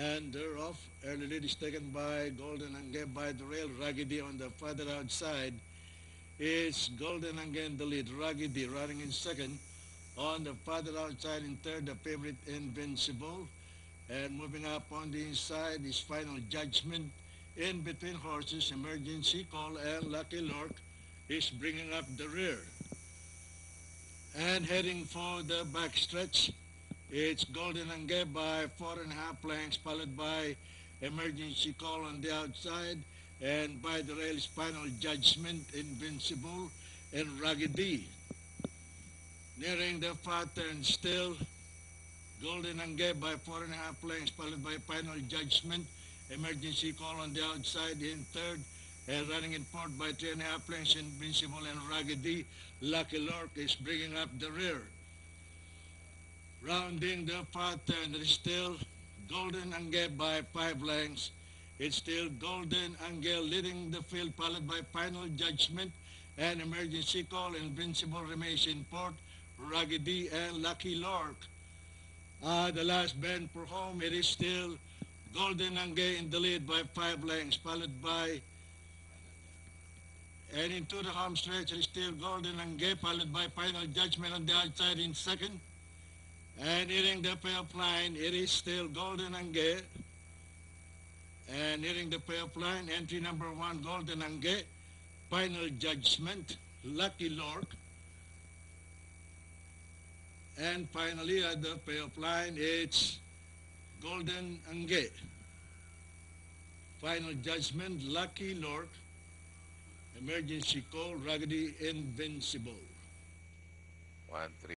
And they're off. Early lead is taken by Golden Angge by the rail. Raggedy on the farther outside. It's Golden Angge in the lead. Raggedy running in second. On the farther outside in third, the favorite Invincible. And moving up on the inside is Final Judgment. In between horses, Emergency Call and Lucky Lork is bringing up the rear. And heading for the backstretch, it's Golden Angge by 4.5 lengths, followed by Emergency Call on the outside, and by the rails Final Judgment, Invincible, and Raggedy. Nearing the far turn still, Golden Angge by 4.5 lengths, followed by Final Judgment, Emergency Call on the outside in third, and running in fourth by 3.5 lengths, Invincible and Raggedy. Lucky Lork is bringing up the rear. Rounding the far turn, there is still Golden Angge by 5 lengths. It's still Golden Angge leading the field, followed by Final Judgment and Emergency Call. Invincible remains in fourth, Raggedy and Lucky Lork. The last bend for home, it is still Golden Angge in the lead by 5 lengths, followed by, and into the home stretch, it is still Golden Angge, followed by Final Judgment on the outside in second. And hitting the payoff line, it is still Golden Angge. And hitting the payoff line, entry number 1, Golden Angge. Final Judgment, Lucky Lork. And finally, at the payoff line, it's Golden Angge. Final Judgment, Lucky Lork. Emergency Call, Raggedy, Invincible. 1, 3.